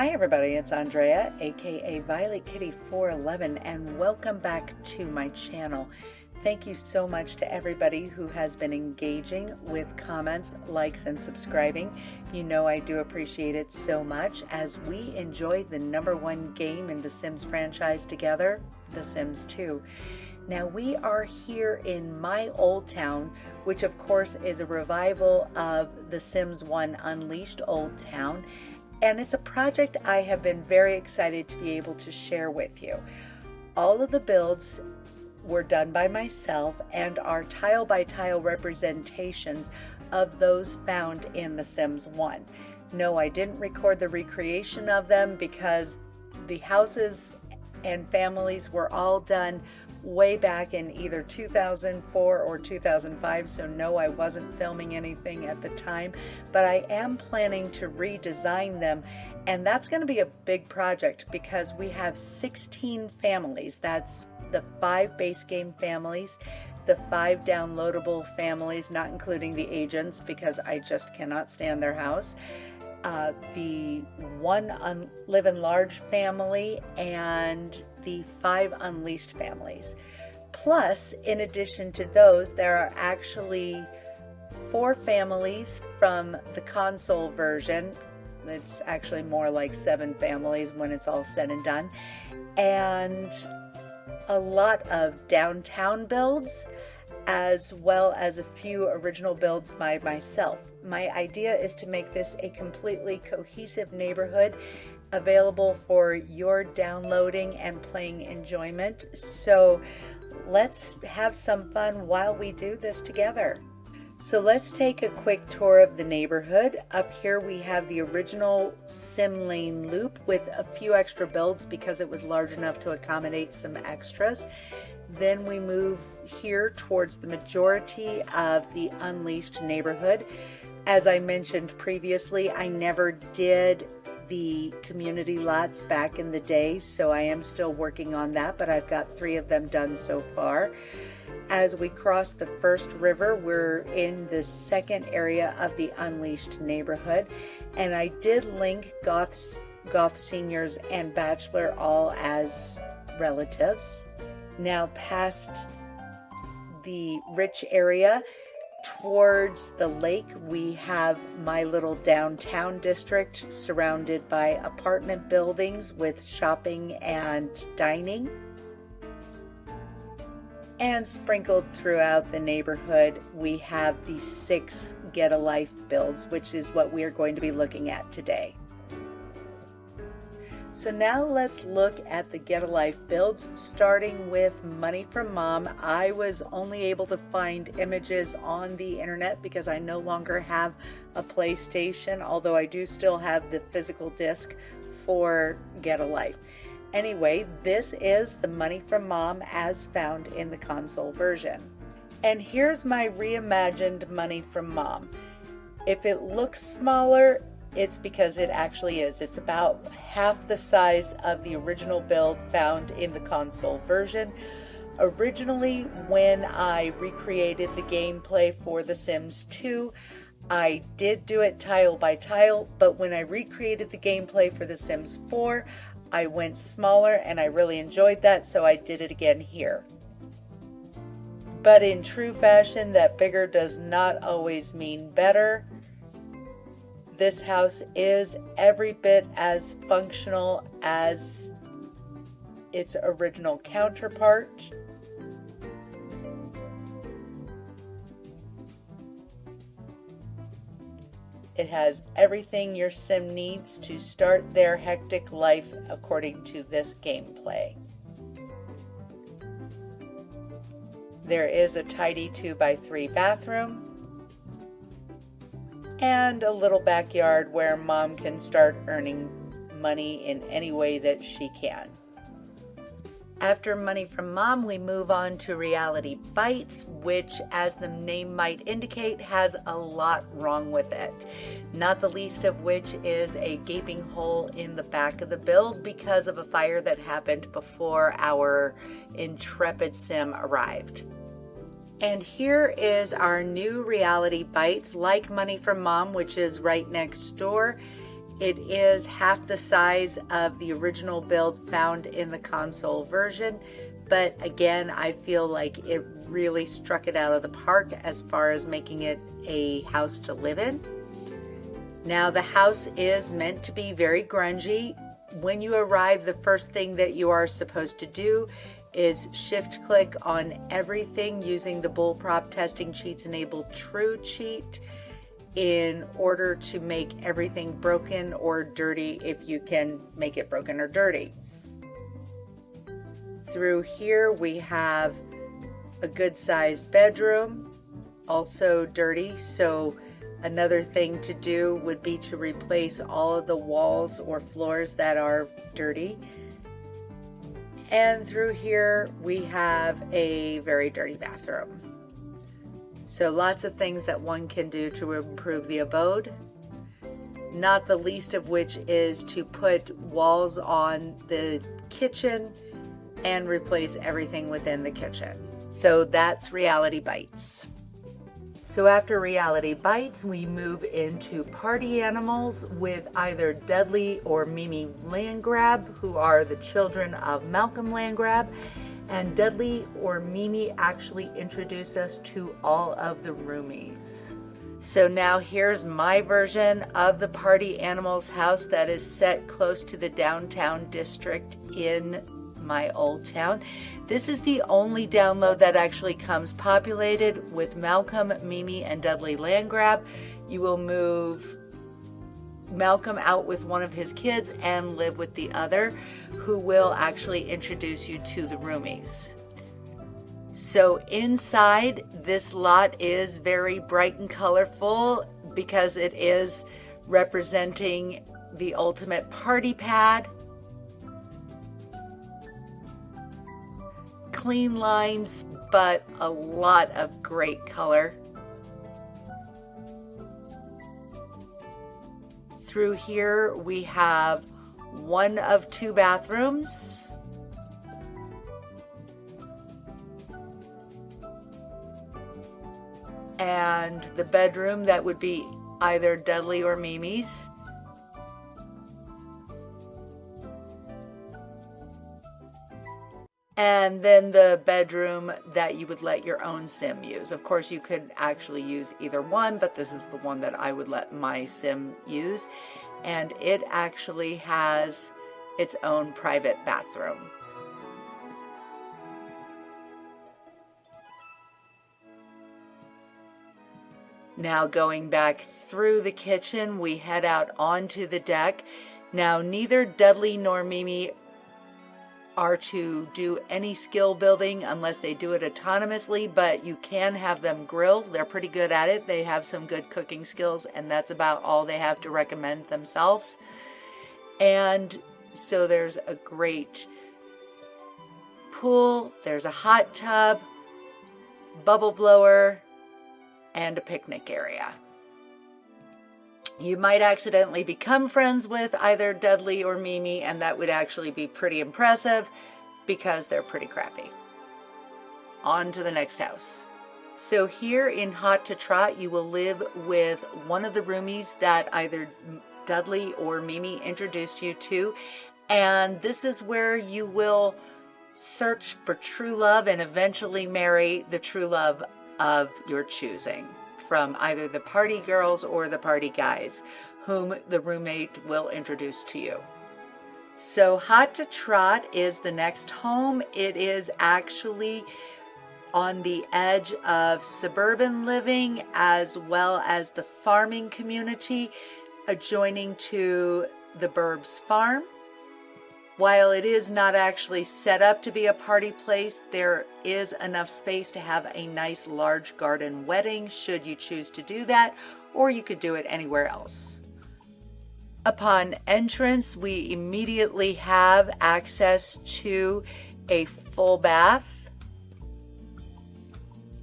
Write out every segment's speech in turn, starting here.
Hi everybody, it's Andrea, aka Violet Kitty 411, and welcome back to my channel. Thank you so much to everybody who has been engaging with comments, likes, and subscribing. You know I do appreciate it so much as we enjoy the #1 game in the Sims franchise together, The Sims 2. Now we are here in my old town, which of course is a revival of The Sims 1 Unleashed Old Town, and it's a project I have been very excited to be able to share with you. All of the builds were done by myself and are tile by tile representations of those found in The Sims 1. No, I didn't record the recreation of them because the houses and families were all done way back in either 2004 or 2005, so no, I wasn't filming anything at the time, but I am planning to redesign them, and that's going to be a big project because we have 16 families. That's the 5 base game families, the 5 downloadable families, not including the agents because I just cannot stand their house, the 1 live in large family, and the 5 unleashed families. Plus, in addition to those, there are actually 4 families from the console version. It's actually more like 7 families when it's all said and done, and a lot of downtown builds, as well as a few original builds by myself. My idea is to make this a completely cohesive neighborhood available for your downloading and playing enjoyment. So let's have some fun while we do this together. So let's take a quick tour of the neighborhood. Up here we have the original Sim Lane loop with a few extra builds because it was large enough to accommodate some extras. Then we move here towards the majority of the Unleashed neighborhood. As I mentioned previously, I never did the community lots back in the day, so I am still working on that, but I've got 3 of them done so far. As we cross the first river, we're in the second area of the Unleashed neighborhood, and I did link Goth Seniors and Bachelor all as relatives. Now past the rich area, towards the lake, we have my little downtown district surrounded by apartment buildings with shopping and dining. And sprinkled throughout the neighborhood, we have the 6 Get a Life builds, which is what we are going to be looking at today. So now let's look at the Get a Life builds, starting with Money from Mom. I was only able to find images on the internet because I no longer have a PlayStation, although I do still have the physical disc for Get a Life. Anyway, this is the Money from Mom as found in the console version. And here's my reimagined Money from Mom. If it looks smaller, it's because it actually is. It's about half the size of the original build found in the console version. Originally, when I recreated the gameplay for The Sims 2, I did do it tile by tile, but when I recreated the gameplay for The Sims 4, I went smaller and I really enjoyed that, so I did it again here. But in true fashion, that bigger does not always mean better. This house is every bit as functional as its original counterpart. It has everything your sim needs to start their hectic life according to this gameplay. There is a tidy 2x3 bathroom and a little backyard where Mom can start earning money in any way that she can. After Money from Mom, we move on to Reality Bites, which, as the name might indicate, has a lot wrong with it. Not the least of which is a gaping hole in the back of the build because of a fire that happened before our intrepid sim arrived. And here is our new Reality Bites, like Money from Mom, which is right next door. It is half the size of the original build found in the console version, but again, I feel like it really struck it out of the park as far as making it a house to live in. Now, the house is meant to be very grungy. When you arrive, the first thing that you are supposed to do is shift click on everything using the boolprop testing cheats enabled true cheat in order to make everything broken or dirty if you can make it broken or dirty. Through here we have a good sized bedroom, also dirty, so another thing to do would be to replace all of the walls or floors that are dirty. And through here we have a very dirty bathroom. So lots of things that one can do to improve the abode, not the least of which is to put walls on the kitchen and replace everything within the kitchen. So that's Reality Bites. So after Reality Bites, we move into Party Animals with either Dudley or Mimi Landgrab, who are the children of Malcolm Landgrab. And Dudley or Mimi actually introduce us to all of the Roomies. So now here's my version of the Party Animals house that is set close to the downtown district in my old town. This is the only download that actually comes populated with Malcolm, Mimi, and Dudley Landgrab. You will move Malcolm out with one of his kids and live with the other, who will actually introduce you to the Roomies. So inside, this lot is very bright and colorful because it is representing the ultimate party pad. Clean lines, but a lot of great color. Through here we have one of two bathrooms. And the bedroom that would be either Dudley or Mimi's. And then the bedroom that you would let your own sim use. Of course, you could actually use either one, but this is the one that I would let my sim use. And it actually has its own private bathroom. Now going back through the kitchen, we head out onto the deck. Now neither Dudley nor Mimi are to do any skill building unless they do it autonomously, but you can have them grill. They're pretty good at it. They have some good cooking skills, and that's about all they have to recommend themselves. And so there's a great pool, there's a hot tub, bubble blower, and a picnic area. You might accidentally become friends with either Dudley or Mimi, and that would actually be pretty impressive because they're pretty crappy. On to the next house. So here in Hot to Trot, you will live with one of the Roomies that either Dudley or Mimi introduced you to, and this is where you will search for true love and eventually marry the true love of your choosing, from either the party girls or the party guys, whom the roommate will introduce to you. So Hot to Trot is the next home. It is actually on the edge of suburban living as well as the farming community adjoining to the Burbs farm. While it is not actually set up to be a party place, there is enough space to have a nice large garden wedding should you choose to do that, or you could do it anywhere else. Upon entrance, we immediately have access to a full bath.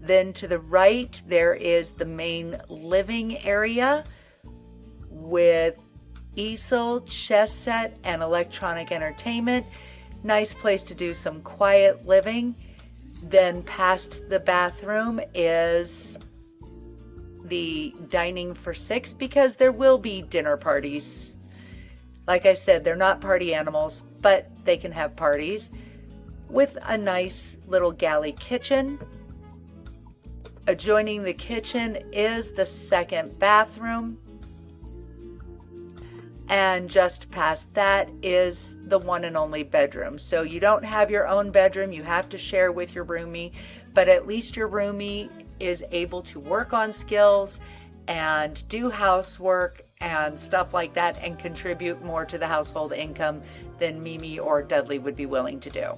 Then to the right, there is the main living area with easel, chess set, and electronic entertainment. Nice place to do some quiet living. Then past the bathroom is the dining for six, because there will be dinner parties Like I said, they're not party animals, but they can have parties. With a nice little galley kitchen. Adjoining the kitchen is the second bathroom. And just past that is the one and only bedroom. So you don't have your own bedroom, you have to share with your roomie, but at least your roomie is able to work on skills and do housework and stuff like that and contribute more to the household income than Mimi or Dudley would be willing to do.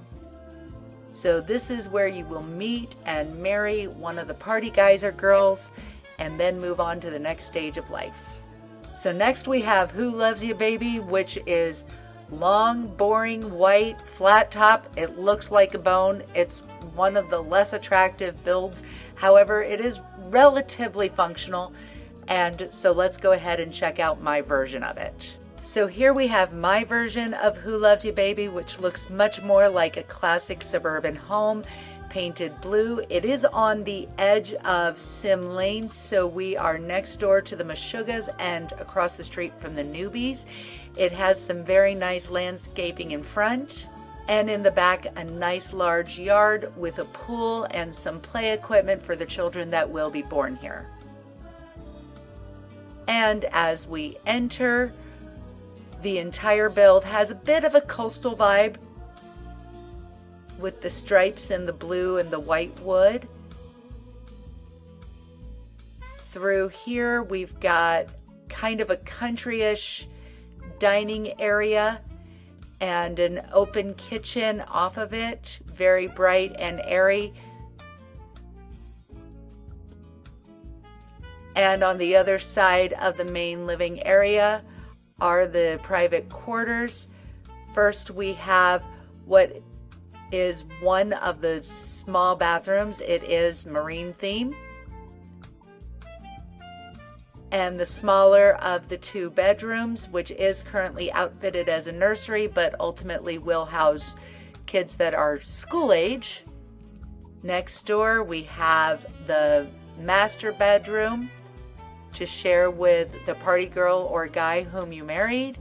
So this is where you will meet and marry one of the party guys or girls and then move on to the next stage of life. So next we have Who Loves You Baby, which is long, boring, white, flat top. It looks like a bone. It's one of the less attractive builds. However, it is relatively functional. And so let's go ahead and check out my version of it. So here we have my version of Who Loves You Baby, which looks much more like a classic suburban home, painted blue. It is on the edge of Sim Lane, so we are next door to the Meshuggahs and across the street from the Newbies. It has some very nice landscaping in front, and in the back a nice large yard with a pool and some play equipment for the children that will be born here. And as we enter, the entire build has a bit of a coastal vibe with the stripes and the blue and the white wood. Through here we've got kind of a country-ish dining area and an open kitchen off of it, very bright and airy. And on the other side of the main living area are the private quarters. First we have what is one of the small bathrooms. It is marine theme. And the smaller of the two bedrooms, which is currently outfitted as a nursery, but ultimately will house kids that are school age. Next door we have the master bedroom to share with the party girl or guy whom you married,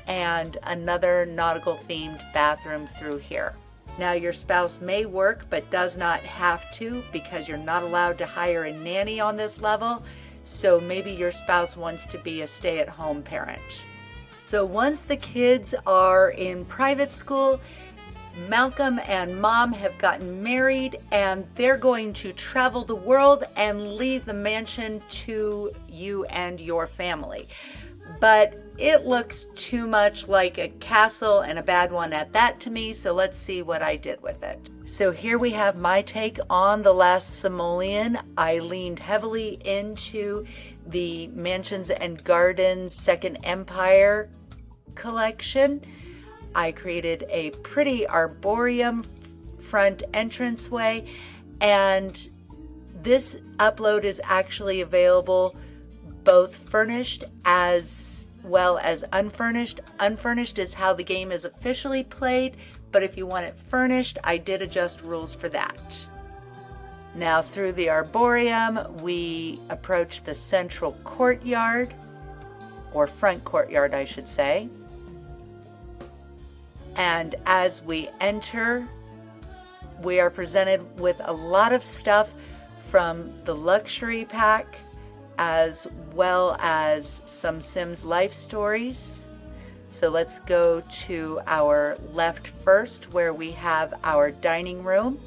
and another nautical themed bathroom through here. Now your spouse may work but does not have to, because you're not allowed to hire a nanny on this level, so maybe your spouse wants to be a stay-at-home parent. So once the kids are in private school, Malcolm and Mom have gotten married and they're going to travel the world and leave the mansion to you and your family. But it looks too much like a castle, and a bad one at that to me, so let's see what I did with it. So here we have my take on The Last Simoleon. I leaned heavily into the Mansions and Gardens Second Empire collection. I created a pretty arboretum front entranceway, and this upload is actually available both furnished as well as unfurnished. Unfurnished is how the game is officially played, but if you want it furnished, I did adjust rules for that. Now through the arboretum, we approach the central courtyard, or front courtyard I should say. And as we enter, we are presented with a lot of stuff from the luxury pack, as well as some Sims life stories. So let's go to our left first, where we have our dining room.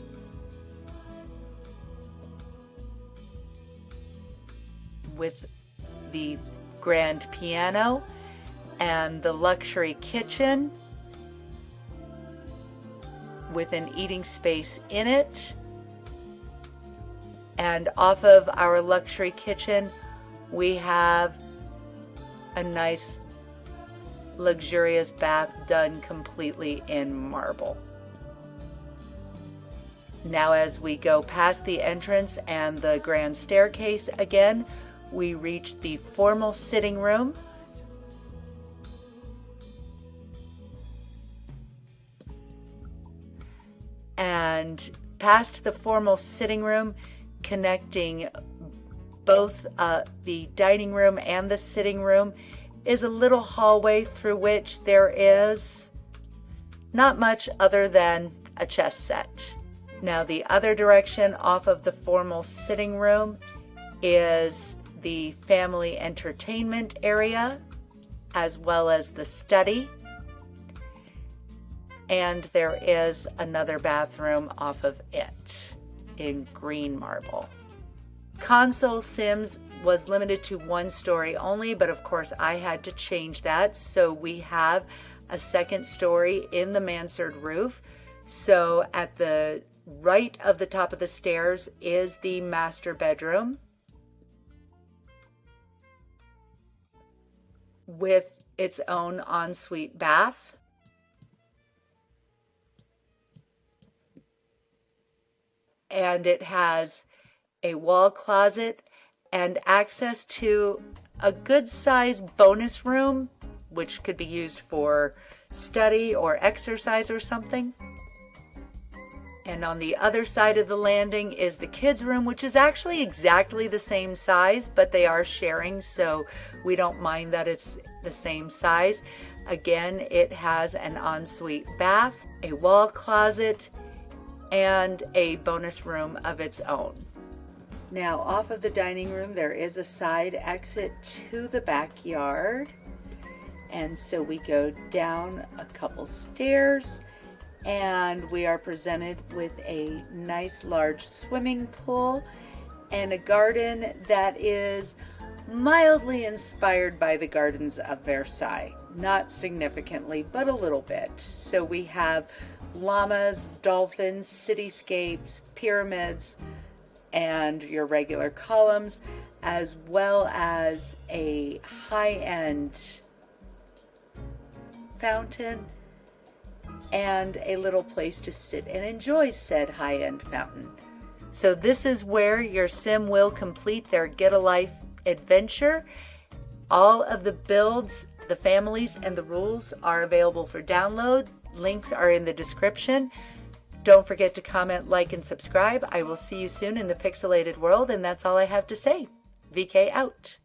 With the grand piano and the luxury kitchen with an eating space in it. And off of our luxury kitchen, we have a nice luxurious bath done completely in marble. Now as we go past the entrance and the grand staircase again, we reach the formal sitting room. And past the formal sitting room, connecting both the dining room and the sitting room, is a little hallway through which there is not much other than a chess set. Now the other direction off of the formal sitting room is the family entertainment area, as well as the study. And there is another bathroom off of it in green marble. Console Sims was limited to 1 story only, but of course I had to change that. So we have a second story in the mansard roof. So at the right of the top of the stairs is the master bedroom with its own ensuite bath. And it has a wall closet and access to a good sized bonus room, which could be used for study or exercise or something. And on the other side of the landing is the kids' room, which is actually exactly the same size, but they are sharing, so we don't mind that it's the same size. Again, it has an ensuite bath, a wall closet, and a bonus room of its own. Now, off of the dining room, there is a side exit to the backyard. And so we go down a couple stairs and we are presented with a nice large swimming pool and a garden that is mildly inspired by the gardens of Versailles. Not significantly, but a little bit. So we have llamas, dolphins, cityscapes, pyramids, and your regular columns, as well as a high-end fountain and a little place to sit and enjoy said high-end fountain. So this is where your sim will complete their Get a Life adventure. All of the builds, the families, and the rules are available for download. Links are in the description. Don't forget to comment, like, and subscribe. I will see you soon in the pixelated world, and that's all I have to say. VK out.